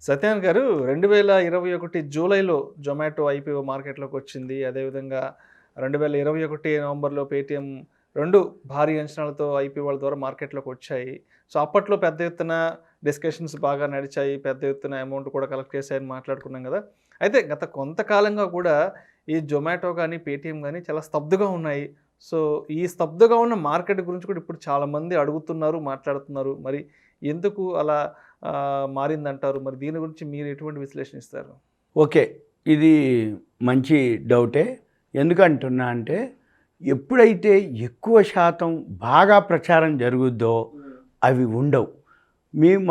సత్యనారాయణ గారు 2021 జూలైలో జొమాటో ఐపీఓ మార్కెట్‌లోకి వచ్చింది. అదేవిధంగా 2021 నవంబర్‌లో పేటీఎం 2 భారీ అంచనాలతో ఐపీఓల ద్వారా మార్కెట్‌లోకి వచ్చాయి. సో, అప్పట్లో పెద్ద ఎత్తున డిస్కషన్స్ బాగా నడిచాయి. పెద్ద ఎత్తున అమౌంట్ కూడా కలెక్ట్ చేశాయని మాట్లాడుకున్నాం గదా! అయితే గత కొంతకాలంగా కూడా ఈ జొమాటో గానీ, పేటీఎం గానీ చాలా స్తబ్దుగా ఉన్నాయి. సో, ఈ స్తబ్దుగా ఉన్న మార్కెట్ గురించి కూడా ఇప్పుడు చాలామంది అడుగుతున్నారు, మాట్లాడుతున్నారు. మరి ఎందుకు అలా మారిందంటారు? మరి దీని గురించి మీరు ఎటువంటి విశ్లేషణ ఇస్తారు? ఓకే. ఇది మంచి డౌటే. ఎందుకంటున్నా అంటే, ఎప్పుడైతే ఎక్కువ శాతం బాగా ప్రచారం జరుగుద్దో అవి ఉండవు.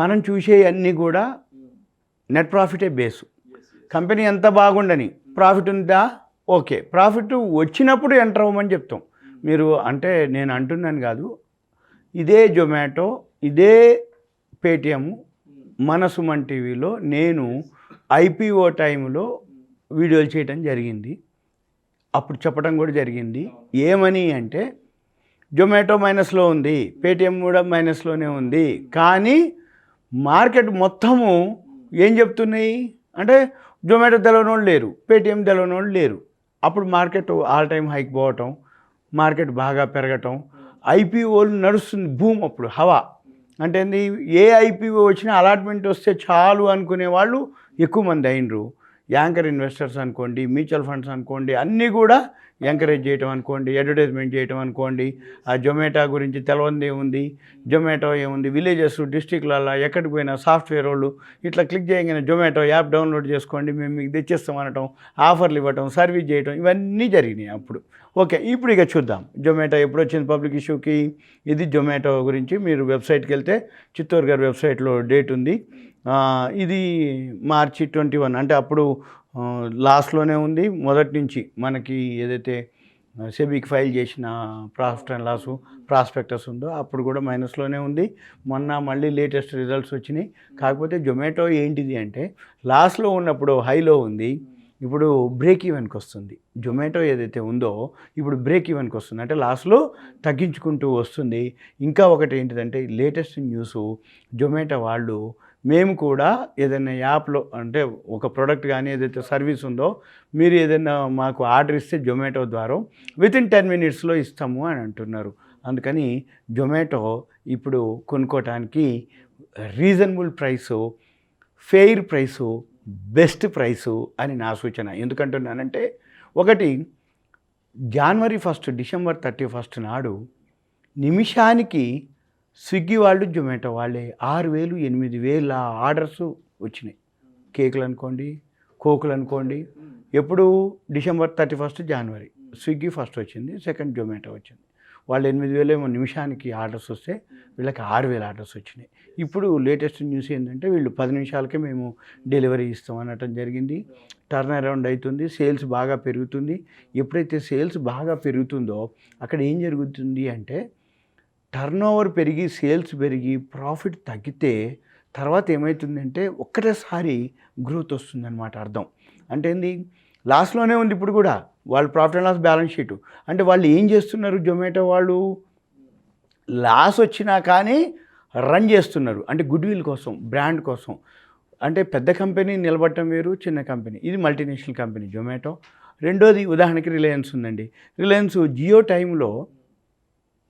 మనం చూసేయన్నీ కూడా నెట్ ప్రాఫిటే బేసు. కంపెనీ ఎంత బాగుండని ప్రాఫిట్ ఉందా? ఓకే. ప్రాఫిట్ వచ్చినప్పుడు ఎంటర్ అవ్వమని చెప్తాం. మీరు అంటే నేను అంటున్నాను కాదు. ఇదే జొమాటో, ఇదే పేటీఎం, మన సుమన్ టీవీలో నేను ఐపీఓ టైంలో వీడియోలు చేయడం జరిగింది. అప్పుడు చెప్పడం కూడా జరిగింది. ఏమని అంటే, జొమాటో మైనస్లో ఉంది, పేటీఎం కూడా మైనస్లోనే ఉంది, కానీ మార్కెట్ మొత్తము ఏం చెప్తున్నాయి అంటే జొమాటో తెలవనోళ్ళు లేరు, పేటీఎం తెలవనోళ్ళు లేరు. అప్పుడు మార్కెట్ ఆల్ టైమ్ హైక్ పోవటం, మార్కెట్ బాగా పెరగటం, ఐపీఓలు నడుస్తుంది భూమ్. అప్పుడు హవా అంటే ఏంది, ఏ ఐపీఓ వచ్చినా అలాట్మెంట్ వస్తే చాలు అనుకునే వాళ్ళు ఎక్కువ మంది అయినరు. యాంకర్ ఇన్వెస్టర్స్ అనుకోండి, మ్యూచువల్ ఫండ్స్ అనుకోండి, అన్నీ కూడా ఎంకరేజ్ చేయటం అనుకోండి, అడ్వర్టైజ్మెంట్ చేయటం అనుకోండి. ఆ జొమాటో గురించి తెలవంది ఏముంది, జొమాటో ఏముంది, విలేజెస్ డిస్ట్రిక్ట్లలో ఎక్కడికి పోయినా సాఫ్ట్వేర్ వాళ్ళు ఇట్లా క్లిక్ చేయగానే జొమాటో యాప్ డౌన్లోడ్ చేసుకోండి, మేము మీకు తెచ్చిస్తాం అనటం, ఆఫర్లు ఇవ్వటం, సర్వీస్ చేయటం, ఇవన్నీ జరిగినాయి అప్పుడు. ఓకే, ఇప్పుడు ఇక చూద్దాం జొమాటో ఎప్పుడు వచ్చింది పబ్లిక్ ఇష్యూకి. ఇది జొమాటో గురించి మీరు వెబ్సైట్కి వెళ్తే చిత్తూరు గారి వెబ్సైట్లో డేట్ ఉంది. ఇది మార్చి 21, అంటే అప్పుడు లాస్ట్లోనే ఉంది. మొదటి నుంచి మనకి ఏదైతే సెబీకి ఫైల్ చేసిన ప్రాఫిట్ అండ్ లాస్ ప్రాస్పెక్టస్ ఉందో అప్పుడు కూడా మైనస్లోనే ఉంది. మొన్న మళ్ళీ లేటెస్ట్ రిజల్ట్స్ వచ్చినాయి. కాకపోతే జొమాటో ఏంటిది అంటే, లాస్ట్లో ఉన్నప్పుడు హైలో ఉంది, ఇప్పుడు బ్రేక్ ఈవెన్కి వస్తుంది. జొమాటో ఏదైతే ఉందో ఇప్పుడు బ్రేక్ ఈవెన్కి వస్తుంది, అంటే లాస్ట్లో తగ్గించుకుంటూ వస్తుంది. ఇంకా ఒకటి ఏంటిదంటే, లేటెస్ట్ న్యూస్, జొమాటో వాళ్ళు మేము కూడా ఏదైనా యాప్లో అంటే ఒక ప్రోడక్ట్ కానీ ఏదైతే సర్వీస్ ఉందో మీరు ఏదైనా మాకు ఆర్డర్ ఇస్తే జొమాటో ద్వారా వితిన్ 10 minutesలో ఇస్తాము అని అంటున్నారు. అందుకని జొమాటో ఇప్పుడు కొనుక్కోవటానికి reasonable price, fair price, best price అని నా సూచన. ఎందుకంటున్నానంటే, ఒకటి జనవరి 1, డిసెంబర్ 31 నాడు నిమిషానికి స్విగ్గీ వాళ్ళు, జొమాటో వాళ్ళే 6,000, 8,000 ఆర్డర్స్ వచ్చినాయి. కేకులు అనుకోండి, కోకులు అనుకోండి. ఎప్పుడు డిసెంబర్ 31 జనవరి స్విగ్గీ ఫస్ట్ వచ్చింది, సెకండ్ జొమాటో వచ్చింది. వాళ్ళు 8,000 ఏమో నిమిషానికి ఆర్డర్స్ వస్తే వీళ్ళకి 6,000 ఆర్డర్స్ వచ్చినాయి. ఇప్పుడు లేటెస్ట్ న్యూస్ ఏంటంటే, వీళ్ళు 10 నిమిషాలకే మేము డెలివరీ ఇస్తాం అనటం జరిగింది. టర్న్ అరౌండ్ అవుతుంది, సేల్స్ బాగా పెరుగుతుంది. ఎప్పుడైతే సేల్స్ బాగా పెరుగుతుందో అక్కడ ఏం జరుగుతుంది అంటే, టర్నోవర్ పెరిగి, సేల్స్ పెరిగి, ప్రాఫిట్ తగ్గితే తర్వాత ఏమవుతుందంటే ఒక్కటేసారి గ్రోత్ వస్తుందన్నమాట అర్థం. అంటే ఏంది, లాస్లోనే ఉంది ఇప్పుడు కూడా వాళ్ళు profit and loss balance sheet. అంటే వాళ్ళు ఏం చేస్తున్నారు, జొమాటో వాళ్ళు లాస్ వచ్చినా కానీ రన్ చేస్తున్నారు. అంటే గుడ్విల్ కోసం, బ్రాండ్ కోసం. అంటే పెద్ద కంపెనీ నిలబడటం వేరు, చిన్న కంపెనీ. ఇది మల్టీనేషనల్ కంపెనీ జొమాటో. రెండోది ఉదాహరణకి రిలయన్స్ ఉందండి. రిలయన్స్ జియో టైంలో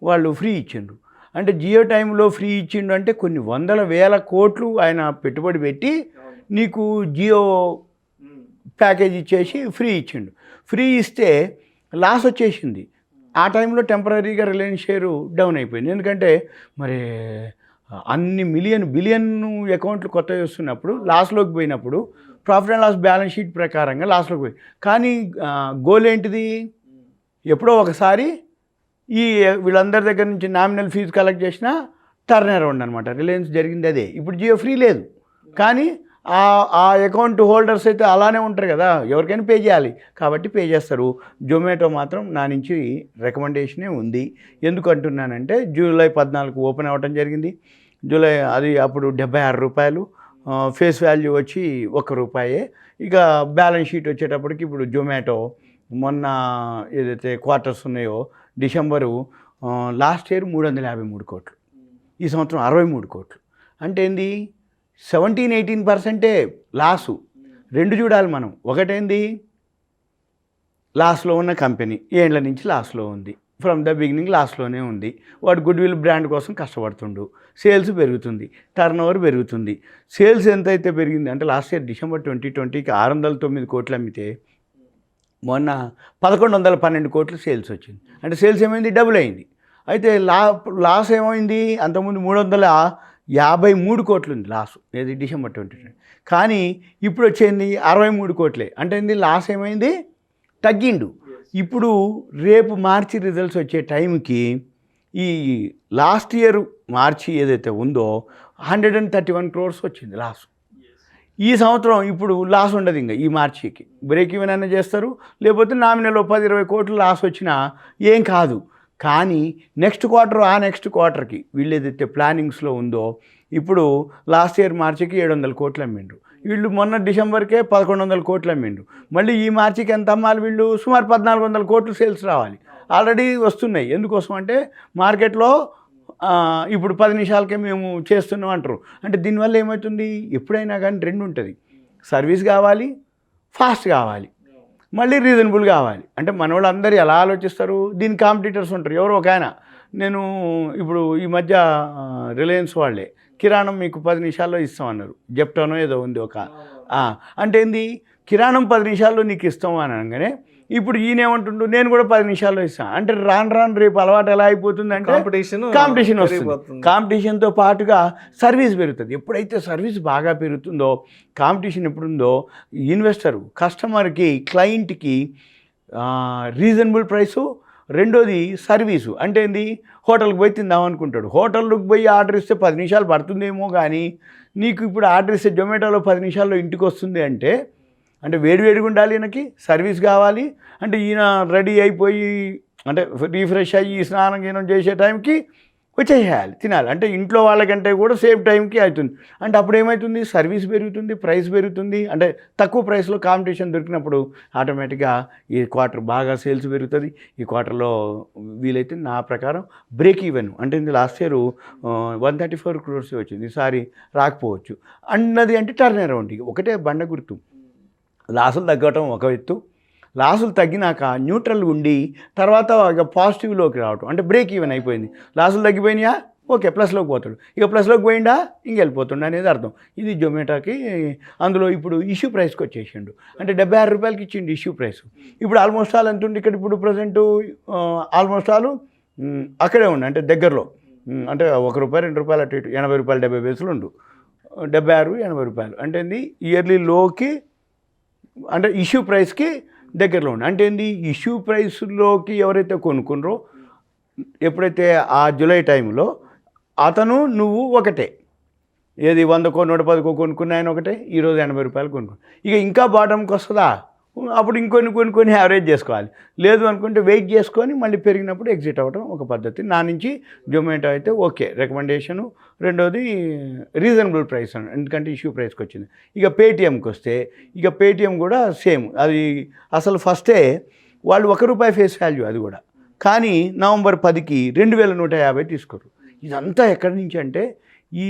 వాళ్ళు ఫ్రీ ఇచ్చిండ్రు. అంటే జియో టైంలో ఫ్రీ ఇచ్చిండు అంటే కొన్ని వందల వేల కోట్లు ఆయన పెట్టుబడి పెట్టి నీకు జియో ప్యాకేజ్ ఇచ్చేసి ఫ్రీ ఇచ్చిండు. ఫ్రీ ఇస్తే లాస్ వచ్చేసింది. ఆ టైంలో టెంపరీగా రిలయన్స్ షేరు డౌన్ అయిపోయింది. ఎందుకంటే మరి అన్ని బిలియన్ అకౌంట్లు కొత్తవి వస్తున్నప్పుడు లాస్లోకి పోయినప్పుడు profit and loss balance sheet ప్రకారంగా లాస్లోకి పోయి, కానీ గోల్ ఏంటిది, ఎప్పుడో ఒకసారి ఈ వీళ్ళందరి దగ్గర నుంచి నామినల్ ఫీజు కలెక్ట్ చేసిన టర్న్ అరౌండ్ అనమాట. రిలయన్స్ జరిగింది అదే. ఇప్పుడు జియో ఫ్రీ లేదు, కానీ ఆ అకౌంట్ హోల్డర్స్ అయితే అలానే ఉంటారు కదా, ఎవరికైనా పే చేయాలి కాబట్టి పే చేస్తారు. జొమాటో మాత్రం నా నుంచి రికమెండేషనే ఉంది. ఎందుకు అంటున్నానంటే, జూలై 14 ఓపెన్ అవ్వటం జరిగింది. జూలై అది అప్పుడు 76 రూపాయలు, ఫేస్ వాల్యూ వచ్చి ₹1. ఇక బ్యాలెన్స్ షీట్ వచ్చేటప్పటికి ఇప్పుడు జొమాటో మొన్న ఏదైతే క్వార్టర్స్ ఉన్నాయో, డిసెంబరు లాస్ట్ ఇయర్ 353 కోట్లు, ఈ సంవత్సరం 63 కోట్లు. అంటే ఏంది, 17-18% లాసు. రెండు చూడాలి మనం. ఒకటేంది, లాస్లో ఉన్న కంపెనీ ఏండ్ల నుంచి లాస్లో ఉంది, ఫ్రమ్ ద బిగినింగ్ లాస్లోనే ఉంది. వాడు గుడ్ విల్ బ్రాండ్ కోసం కష్టపడుతుండు, సేల్స్ పెరుగుతుంది, టర్న్ ఓవర్ పెరుగుతుంది. సేల్స్ ఎంతైతే పెరిగింది అంటే లాస్ట్ ఇయర్ డిసెంబర్ 2020కి 609 కోట్లు అమ్మితే మొన్న 1112 కోట్లు సేల్స్ వచ్చింది. అంటే సేల్స్ ఏమైంది, డబుల్ అయింది. అయితే లాస్ ఏమైంది, అంతకుముందు 353 కోట్లు ఉంది లాస్, ఏది డిసెంబర్ 2020. కానీ ఇప్పుడు వచ్చేది 63 కోట్లే. అంటే ఏంది, లాస్ ఏమైంది, తగ్గిండు. ఇప్పుడు రేపు మార్చి రిజల్ట్స్ వచ్చే టైంకి ఈ లాస్ట్ ఇయర్ మార్చి ఏదైతే ఉందో 131 crores వచ్చింది లాస్. ఈ సంవత్సరం ఇప్పుడు లాస్ ఉండదు, ఇంకా ఈ మార్చికి బ్రేక్ ఈవెన్ అయినా చేస్తారు, లేకపోతే నామినల్ 10-20 కోట్లు లాస్ వచ్చినా ఏం కాదు. కానీ నెక్స్ట్ క్వార్టర్, ఆ నెక్స్ట్ క్వార్టర్కి వీళ్ళు ఏదైతే ప్లానింగ్స్లో ఉందో, ఇప్పుడు లాస్ట్ ఇయర్ మార్చికి 700 కోట్లు అమ్మిండ్రు వీళ్ళు, మొన్న డిసెంబర్కే 1100 కోట్లు అమ్మిండ్రు. మళ్ళీ ఈ మార్చికి ఎంత అమ్మాలి వీళ్ళు, సుమారు 1400 కోట్లు సేల్స్ రావాలి. ఆల్రెడీ వస్తున్నాయి. ఎందుకోసం అంటే మార్కెట్లో ఇప్పుడు 10 నిమిషాలకే మేము చేస్తున్నాం అంటారు. అంటే దీనివల్ల ఏమవుతుంది, ఎప్పుడైనా కానీ రెండు ఉంటుంది, సర్వీస్ కావాలి, ఫాస్ట్ కావాలి, మళ్ళీ రీజనబుల్ కావాలి. అంటే మన వాళ్ళు అందరూ ఎలా ఆలోచిస్తారు, దీని కాంపిటీటర్స్ ఉంటారు. ఎవరో ఒక ఆయన, నేను ఇప్పుడు ఈ మధ్య రిలయన్స్ వాళ్ళే కిరాణం మీకు 10 నిమిషాల్లో ఇస్తామన్నారు, జెప్టోనో ఏదో ఉంది ఒక. అంటే ఏంది, కిరాణం 10 నిమిషాల్లో నీకు ఇస్తాం అని అనగానే ఇప్పుడు ఈయనేమంటుండు, నేను కూడా 10 నిమిషాల్లో ఇస్తాను. అంటే రాను రేపు అలవాటు ఎలా అయిపోతుంది అంటే కాంపిటీషన్ వస్తుంది. కాంపిటీషన్తో పాటుగా సర్వీస్ పెరుగుతుంది. ఎప్పుడైతే సర్వీస్ బాగా పెరుగుతుందో, కాంపిటీషన్ ఎప్పుడుందో, ఇన్వెస్టరు, కస్టమర్కి, క్లయింట్కి రీజనబుల్ ప్రైసు, రెండోది సర్వీసు. అంటే ఏంది, హోటల్కి పోయి తిందాం అనుకుంటాడు, హోటల్కి పోయి ఆర్డర్ ఇస్తే 10 నిమిషాలు పడుతుందేమో, కానీ నీకు ఇప్పుడు ఆర్డర్ ఇస్తే జొమాటోలో 10 నిమిషాల్లో ఇంటికి వస్తుంది. అంటే వేడివేడిగా ఉండాలి, ఈయనకి సర్వీస్ కావాలి. అంటే ఈయన రెడీ అయిపోయి, అంటే రీఫ్రెష్ అయ్యి స్నానం గీనం చేసే టైంకి వచ్చేసేయాలి, తినాలి. అంటే ఇంట్లో వాళ్ళకంటే కూడా సేఫ్ టైంకి అవుతుంది. అంటే అప్పుడు ఏమవుతుంది, సర్వీస్ పెరుగుతుంది, ప్రైస్ పెరుగుతుంది. అంటే తక్కువ ప్రైస్లో కాంపిటీషన్ దొరికినప్పుడు ఆటోమేటిక్గా ఈ క్వార్టర్ బాగా సేల్స్ పెరుగుతుంది. ఈ క్వార్టర్లో వీలైతే నా ప్రకారం బ్రేక్ ఈవెన్. అంటే ఇది లాస్ట్ ఇయర్ 134 crores వచ్చింది, ఈసారి రాకపోవచ్చు అన్నది. అంటే టర్న్ అరౌండ్ ఒకటే బండ గుర్తు. లాసులు తగ్గటం ఒక ఎత్తు, లాసులు తగ్గినాక న్యూట్రల్ ఉండి తర్వాత ఇక పాజిటివ్లోకి రావటం, అంటే బ్రేక్ ఈవెన్ అయిపోయింది. లాసులు తగ్గిపోయినాయా, ఓకే ప్లస్లోకి పోతాడు, ఇక ప్లస్లోకి పోయిందా ఇంకెళ్ళిపోతుండ అనేది అర్థం. ఇది జొమాటోకి. అందులో ఇప్పుడు ఇష్యూ ప్రైస్కి వచ్చేసిండు, అంటే 76 రూపాయలకి ఇచ్చిండు ఇష్యూ ప్రైస్. ఇప్పుడు ఆల్మోస్ట్ ఆల్ ఎంత ఉంది ఇక్కడ, ఇప్పుడు ప్రజెంట్ ఆల్మోస్ట్ ఆల్ అక్కడే ఉండి, అంటే దగ్గరలో, అంటే ₹1 ₹2 అటు ఇటు, ₹80 70 పైసలు ఉండు, 76-80 రూపాయలు. అంటే ఏంది, ఇయర్లీ లోకి, అంటే ఇష్యూ ప్రైస్కి దగ్గరలో ఉంది. అంటే ఏంది, ఇష్యూ ప్రైస్లోకి ఎవరైతే కొనుక్కున్నారో, ఎప్పుడైతే ఆ జూలై టైంలో అతను నువ్వు ఒకటే, ఏది 100కో 110కో కొనుక్కున్నాయని ఒకటే, ఈరోజు ₹80 కొనుక్కున్నాను. ఇక ఇంకా బాటంకి వస్తుందా, అప్పుడు ఇంకొన్ని యావరేజ్ చేసుకోవాలి. లేదు అనుకుంటే వెయిట్ చేసుకొని మళ్ళీ పెరిగినప్పుడు ఎగ్జిట్ అవ్వడం ఒక పద్ధతి. నా నుంచి జొమాటో అయితే ఓకే రికమెండేషను. రెండోది రీజనబుల్ ప్రైస్, ఎందుకంటే ఇష్యూ ప్రైస్కి వచ్చింది. ఇక పేటిఎంకి వస్తే, ఇక పేటిఎం కూడా సేమ్. అది అసలు ఫస్టే వాళ్ళు ₹1 ఫేస్ వాల్యూ, అది కూడా. కానీ నవంబర్ 10కి 2150 తీసుకోరు. ఇదంతా ఎక్కడి నుంచి అంటే ఈ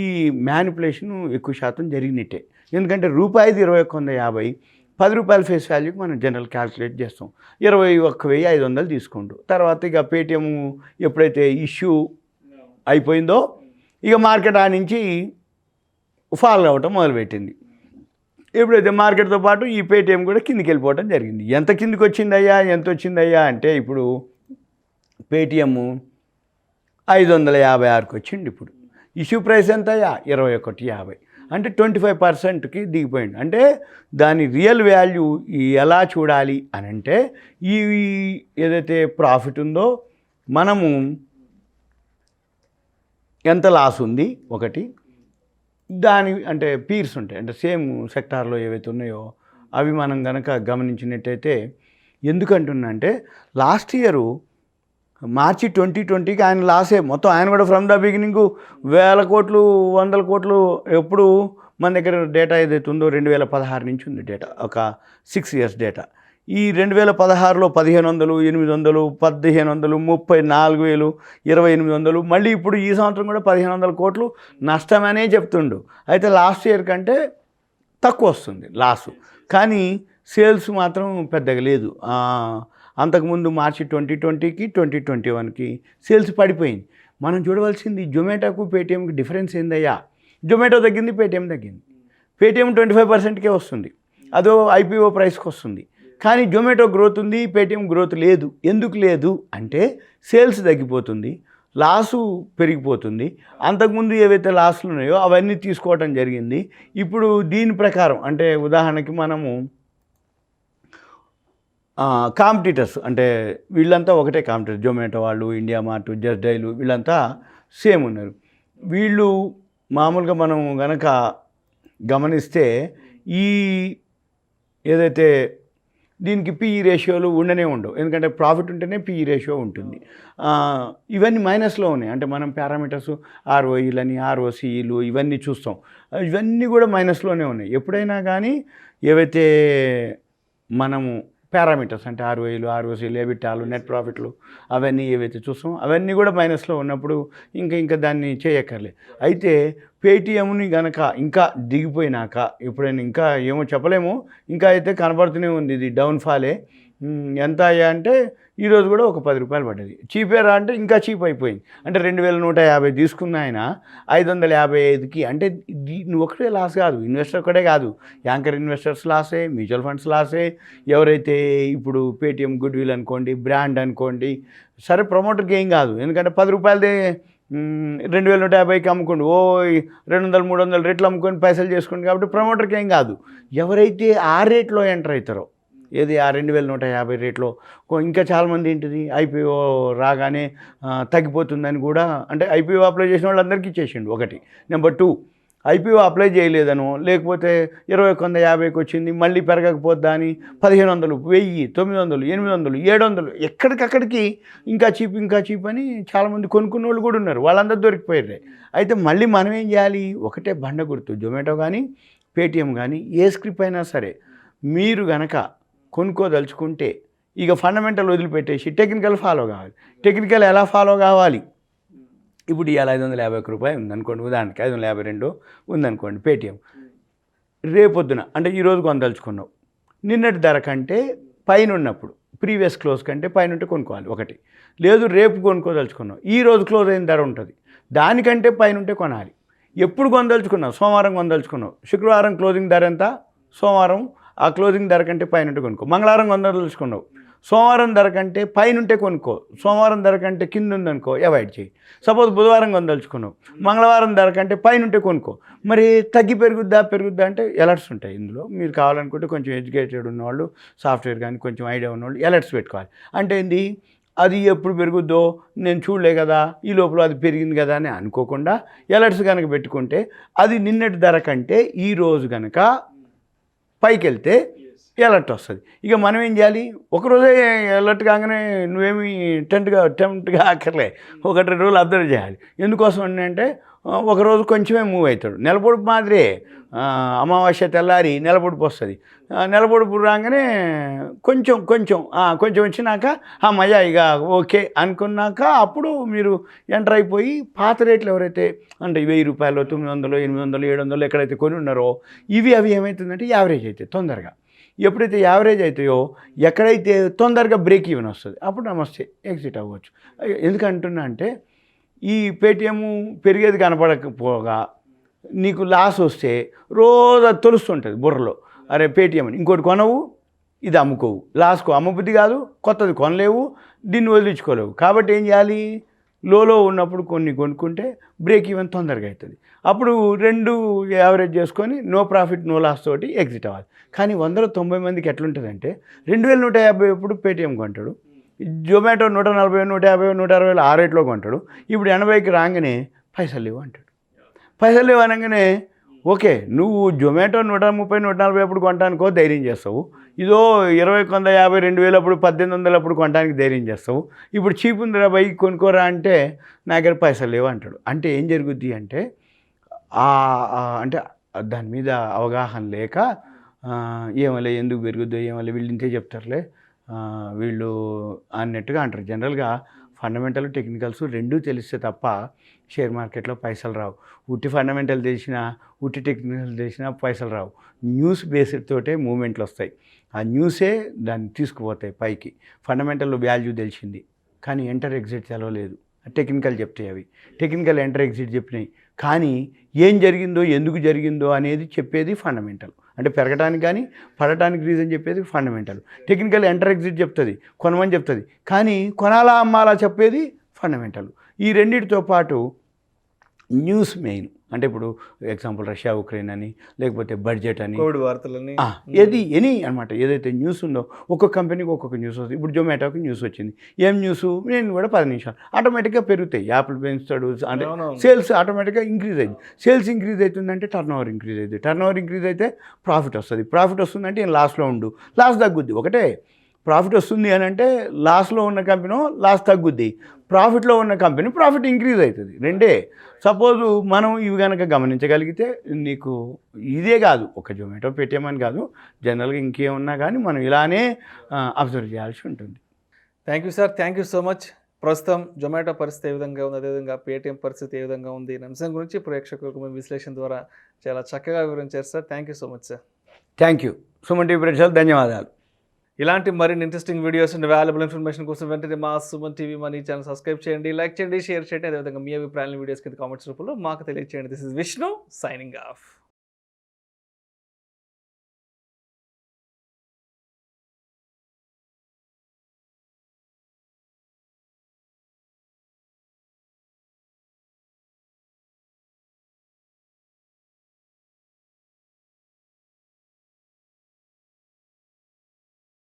మ్యానిపులేషను ఎక్కువ శాతం జరిగినట్టే. ఎందుకంటే రూపాయిది 2150, ₹10 ఫేస్ వాల్యూకి మనం జనరల్ క్యాల్కులేట్ చేస్తాం. 21,500 తీసుకుంటూ తర్వాత ఇక పేటిఎం ఎప్పుడైతే ఇష్యూ అయిపోయిందో, ఇక మార్కెట్ ఆ నుంచి ఫాల్ అవ్వటం మొదలుపెట్టింది. ఎప్పుడైతే మార్కెట్తో పాటు ఈ పేటిఎం కూడా కిందికి వెళ్ళిపోవడం జరిగింది. ఎంత కిందికి వచ్చిందయ్యా, ఎంత వచ్చిందయ్యా అంటే, ఇప్పుడు పేటిఎం 556కి వచ్చింది. ఇప్పుడు ఇష్యూ ప్రైస్ ఎంత అయ్యా, 21.50, అంటే 25%కి దిగిపోయింది. అంటే దాని రియల్ వాల్యూ ఎలా చూడాలి అని అంటే, ఈ ఏదైతే ప్రాఫిట్ ఉందో, మనము ఎంత లాస్ ఉంది ఒకటి, దాని అంటే పీర్స్ ఉంటాయి, అంటే సేమ్ సెక్టార్లో ఏవైతే ఉన్నాయో అవి మనం కనుక గమనించినట్టయితే. ఎందుకంటున్నా అంటే, లాస్ట్ ఇయరు మార్చి 2020కి ఆయన లాసే మొత్తం. ఆయన కూడా ఫ్రమ్ ద బిగినింగ్ 1000 కోట్లు 100 కోట్లు. ఎప్పుడు మన దగ్గర డేటా ఏదైతే ఉందో 2016 నుంచి ఉంది డేటా, ఒక 6 years డేటా. ఈ 2016లో 1500, 800, 1500, 34,000, 2,800, మళ్ళీ ఇప్పుడు ఈ సంవత్సరం కూడా 1,500 కోట్లు నష్టమనే చెప్తుండు. అయితే లాస్ట్ ఇయర్ కంటే తక్కువ వస్తుంది లాసు, కానీ సేల్స్ మాత్రం పెద్దగా లేదు. అంతకుముందు మార్చి 2020కి 2021కి సేల్స్ పడిపోయింది. మనం చూడవలసింది జొమాటోకు పేటీఎంకి డిఫరెన్స్ ఏందయ్యా? జొమాటో తగ్గింది, పేటీఎం తగ్గింది. పేటీఎం 25%కే వస్తుంది, అదో ఐపీఓ ప్రైస్కి వస్తుంది. కానీ జొమాటో గ్రోత్ ఉంది, పేటీఎం గ్రోత్ లేదు. ఎందుకు లేదు అంటే సేల్స్ తగ్గిపోతుంది, లాసు పెరిగిపోతుంది. అంతకుముందు ఏవైతే లాసులు ఉన్నాయో అవన్నీ తీసుకోవటం జరిగింది. ఇప్పుడు దీని ప్రకారం అంటే ఉదాహరణకి మనము కాంపిటీటర్స్ అంటే వీళ్ళంతా ఒకటే కాంపిటీటర్, జొమాటో వాళ్ళు, ఇండియా మార్ట్, జస్ట్ డైల్ వీళ్ళంతా సేమ్ ఉన్నారు. వీళ్ళు మామూలుగా మనం గనక గమనిస్తే ఈ ఏదైతే దీనికి పిఈ రేషియోలు ఉండనే ఉండవు, ఎందుకంటే ప్రాఫిట్ ఉంటేనే పిఈ రేషియో ఉంటుంది. ఇవన్నీ మైనస్లో ఉన్నాయి. అంటే మనం పారామీటర్స్ ఆర్ఓఈలని, ఆర్ఓసిఈలు ఇవన్నీ చూస్తాం, ఇవన్నీ కూడా మైనస్లోనే ఉన్నాయి. ఎప్పుడైనా కానీ ఏవైతే మనము పారామీటర్స్ అంటే ఆర్ఓఈలు, ఆర్ఓసీలు, ఎబిటాలు, నెట్ ప్రాఫిట్లు అవన్నీ ఏవైతే చూస్తాం అవన్నీ కూడా మైనస్లో ఉన్నప్పుడు ఇంకా దాన్ని చేయక్కర్లే. అయితే పేటీఎంని గనక ఇంకా దిగిపోయినాక ఎప్పుడైనా ఇంకా ఏమో చెప్పలేము, ఇంకా అయితే కనబడుతూనే ఉంది ఇది డౌన్ఫాలే. ఎంత అయ్యా అంటే ఈరోజు కూడా ఒక 10 రూపాయలు పడ్డది. చీపేరా అంటే ఇంకా చీప్ అయిపోయింది. అంటే 2,150 తీసుకున్న ఆయన 555కి, అంటే నువ్వు ఒకటే లాస్ కాదు, ఇన్వెస్టర్ ఒకటే కాదు, యాంకర్ ఇన్వెస్టర్స్ లాసే, మ్యూచువల్ ఫండ్స్ లాసే. ఎవరైతే ఇప్పుడు పేటీఎం గుడ్ విల్ అనుకోండి, బ్రాండ్ అనుకోండి, సరే ప్రమోటర్కి ఏం కాదు, ఎందుకంటే 10 రూపాయలదే 2,150కి అమ్ముకోండి, 200, 300 రేట్లు అమ్ముకొని పైసలు చేసుకోండి, కాబట్టి ప్రమోటర్కి ఏం కాదు. ఎవరైతే ఆ రేట్లో ఎంటర్ అవుతారో, ఏది ఆ 2,150 రేట్లో, ఇంకా చాలామంది ఏంటిది ఐపీఓ రాగానే తగ్గిపోతుందని కూడా, అంటే ఐపీఓ అప్లై చేసిన వాళ్ళందరికీ ఇచ్చేసిండు ఒకటి. నెంబర్ 2, ఐపీఓ అప్లై చేయలేదనో, లేకపోతే 2,150కి వచ్చింది మళ్ళీ పెరగకపోద్దా అని 1,500, 1,000, 900, 800, 700 ఎక్కడికక్కడికి ఇంకా చీప్ అని చాలామంది కొనుక్కున్న వాళ్ళు కూడా ఉన్నారు. వాళ్ళందరూ దొరికిపోయారు. అయితే మళ్ళీ మనం ఏం చేయాలి? ఒకటే బండ గుర్తు, జొమాటో కానీ పేటీఎం కానీ ఏ స్క్రిప్ అయినా సరే మీరు గనక కొనుక్కోదలుచుకుంటే ఇక ఫండమెంటల్ వదిలిపెట్టేసి టెక్నికల్ ఫాలో కావాలి. టెక్నికల్ ఎలా ఫాలో కావాలి? ఇప్పుడు ఇవాళ 551 రూపాయలు ఉందనుకోండి, ఉదాహరణకి 552 ఉందనుకోండి పేటీఎం. రేపొద్దున అంటే ఈరోజు కొనదలుచుకున్నావు, నిన్నటి ధర కంటే పైన ఉన్నప్పుడు, ప్రీవియస్ క్లోజ్ కంటే పైన ఉంటే కొనుక్కోవాలి ఒకటి. లేదు రేపు కొనుక్కోదలుచుకున్నావు, ఈరోజు క్లోజ్ అయిన ధర ఉంటుంది, దానికంటే పైన ఉంటే కొనాలి. ఎప్పుడు కొనదలుచుకున్నావు? సోమవారం కొనదలుచుకున్నావు, శుక్రవారం క్లోజింగ్ ధర ఎంత? సోమవారం ఆ క్లోజింగ్ ధర కంటే పైన ఉంటే కొనుక్కో. మంగళవారం కొనదలుచుకున్నావు, సోమవారం ధర కంటే పైన ఉంటే కొనుక్కో, సోమవారం ధర కంటే కింద ఉందనుకో అవాయిడ్ చేయి. సపోజ్ బుధవారం కొనదలుచుకున్నావు, మంగళవారం ధర కంటే పైన ఉంటే కొనుక్కో. మరి తగ్గి పెరుగుద్దా అంటే ఎలర్ట్స్ ఉంటాయి ఇందులో. మీరు కావాలనుకుంటే కొంచెం ఎడ్యుకేటెడ్ ఉన్నవాళ్ళు, సాఫ్ట్వేర్ కానీ కొంచెం ఐడియా ఉన్నవాళ్ళు ఎలర్ట్స్ పెట్టుకోవాలి. అంటే ఏంది, అది ఎప్పుడు పెరుగుద్దో నేను చూడలే కదా, ఈ లోపల అది పెరిగింది కదా అని అనుకోకుండా ఎలర్ట్స్ కనుక పెట్టుకుంటే అది నిన్నటి ధర కంటే ఈరోజు కనుక పైకి వెళ్తే అలర్ట్ వస్తుంది. ఇక మనం ఏం చేయాలి? ఒకరోజే అలర్ట్ కాగానే నువ్వేమి టెంప్ట్గా అక్కర్లే, 1-2 రోజులు అబ్జర్వ్ చేయాలి. ఎందుకోసం అంటే ఒకరోజు కొంచెమే మూవ్ అవుతాడు. నెలపొడుపు మాదిరే, అమావాస్య తెల్లారి నెలపొడుపు వస్తుంది. నెలపొడుపు రాగానే కొంచెం వచ్చినాక అమ్మయ్య ఇక ఓకే అనుకున్నాక అప్పుడు మీరు ఎంటర్ అయిపోయి పాత రేట్లు ఎవరైతే అంటే 1,000 రూపాయలు, 900, 800, 700 ఎక్కడైతే కొని ఉన్నారో అవి ఏమవుతుందంటే యావరేజ్ అవుతాయి తొందరగా. ఎప్పుడైతే యావరేజ్ అవుతాయో, ఎక్కడైతే తొందరగా బ్రేక్ ఈవెన్ వస్తుంది, అప్పుడు నమస్తే ఎగ్జిట్ అవ్వచ్చు. ఎందుకంటున్నా అంటే ఈ పేటీఎం పెరిగేది కనపడకపోగా నీకు లాస్ వస్తే రోజు అది తెలుస్తుంటుంది బుర్రలో, అరే పేటీఎం అని ఇంకోటి కొనవు, ఇది అమ్ముకోవు, లాస్కు అమ్మబుద్ధి కాదు, కొత్తది కొనలేవు, దీన్ని వదిలించుకోలేవు. కాబట్టి ఏం చేయాలి? లోలో ఉన్నప్పుడు కొన్ని కొనుక్కుంటే బ్రేక్ ఈవెన్ తొందరగా అవుతుంది. అప్పుడు 2 యావరేజ్ చేసుకొని నో ప్రాఫిట్ నో లాస్ తోటి ఎగ్జిట్ అవ్వాలి. కానీ 190 మందికి ఎట్లుంటుందంటే 2,150 ఎప్పుడు పేటీఎం కొంటాడు, జొమాటో 140, 150, 160 ఆ రేట్లో కొంటాడు. ఇప్పుడు 80కి రాగానే పైసలు లేవు అంటాడు. పైసలు లేవు అనగానే ఓకే, నువ్వు జొమాటో 130, 140 అప్పుడు కొనడానికో ధైర్యం చేస్తావు, ఇదో 2,150, 2,000 అప్పుడు 1,800 అప్పుడు కొనడానికి ధైర్యం చేస్తావు. ఇప్పుడు చీప్ ఉందిరా బైక్ కొనుక్కోరా అంటే నా దగ్గర పైసలు లేవు అంటాడు. అంటే ఏం జరుగుద్ది అంటే అంటే దాని మీద అవగాహన లేక ఏమలే ఎందుకు పెరుగుద్దో ఏమలే వీళ్ళు ఇంతే చెప్తారులే, వీళ్ళు అన్నట్టుగా అంటారు. జనరల్గా ఫండమెంటల్ టెక్నికల్స్ రెండూ తెలిస్తే తప్ప షేర్ మార్కెట్లో పైసలు రావు. ఉట్టి ఫండమెంటల్ తెలిసినా ఉట్టి టెక్నికల్ తెలిసినా పైసలు రావు. న్యూస్ బేస్డ్ తోటే మూమెంట్లు వస్తాయి. ఆ న్యూసే దాన్ని తీసుకుపోతాయి పైకి. ఫండమెంటల్ వాల్యూ తెలిసింది కానీ ఎంటర్ ఎగ్జిట్ తెలవలేదు, టెక్నికల్ చెప్తాయి అవి. టెక్నికల్ ఎంటర్ ఎగ్జిట్ చెప్పినాయి కానీ ఏం జరిగిందో ఎందుకు జరిగిందో అనేది చెప్పేది ఫండమెంటల్. అంటే పెరగడానికి కానీ పడటానికి రీజన్ చెప్పేది ఫండమెంటల్. టెక్నికల్ ఎంటర్ ఎగ్జిట్ చెప్తుంది, కొనమని చెప్తుంది, కానీ కొనాలా అమ్మాలా చెప్పేది ఫండమెంటల్. ఈ రెండింటితో పాటు న్యూస్ మెయిన్. అంటే ఇప్పుడు ఎగ్జాంపుల్ రష్యా ఉక్రెయిన్ అని, లేకపోతే బడ్జెట్ అని, కోవిడ్ వార్తలని, ఏది ఎనీ అనమాట. ఏదైతే న్యూస్ ఉందో ఒక్కొక్క కంపెనీకి ఒక్కొక్క న్యూస్ వస్తుంది. ఇప్పుడు జొమాటోకి న్యూస్ వచ్చింది, ఏం న్యూస్, నేను కూడా 10 నిమిషాలు ఆటోమేటిక్గా పెరుగుతాయి. యాపిల్ పెంచుతాడు అంటే సేల్స్ ఆటోమేటిక్గా ఇంక్రీజ్ అయింది. సేల్స్ ఇంక్రీజ్ అవుతుందంటే టర్న్ ఓవర్ ఇంక్రీజ్ అవుతుంది. టర్న్ ఓవర్ ఇంక్రీజ్ అయితే ప్రాఫిట్ వస్తుంది. ప్రాఫిట్ వస్తుందంటే నేను లాస్లో ఉండు, లాస్ తగ్గుద్ది. ఒకటే ప్రాఫిట్ వస్తుంది అని అంటే లాస్లో ఉన్న కంపెనీ లాస్ తగ్గుద్ది, ప్రాఫిట్లో ఉన్న కంపెనీ ప్రాఫిట్ ఇంక్రీజ్ అవుతుంది. రెండే. సపోజు మనం ఇవి కనుక గమనించగలిగితే నీకు ఇదే కాదు, ఒక జొమాటో పేటీఎం అని కాదు, జనరల్గా ఇంకేమున్నా కానీ మనం ఇలానే అబ్జర్వ్ చేయాల్సి ఉంటుంది. Thank you sir, thank you so much. ప్రస్తుతం జొమాటో పరిస్థితి ఏ విధంగా ఉంది, అదేవిధంగా పేటీఎం పరిస్థితి ఏ విధంగా ఉంది, ఈ అంశం గురించి ప్రేక్షకులకు మీ విశ్లేషణ ద్వారా చాలా చక్కగా వివరించారు sir. Thank you so much sir. Thank you. Suman TV ప్రేక్షకులకు ధన్యవాదాలు. ఇలాంటి మరిన్ని interesting videos and valuable information కోసం వెంటనే మా Suman TV money channel subscribe చేయండి, లైక్ చేయండి, షేర్ చేయండి. అదేవిధంగా మీ అభిప్రాయాలను వీడియోస్ కింద కామెంట్స్ రూపంలో మాకు తెలియజేయండి. This is Vishnu signing off.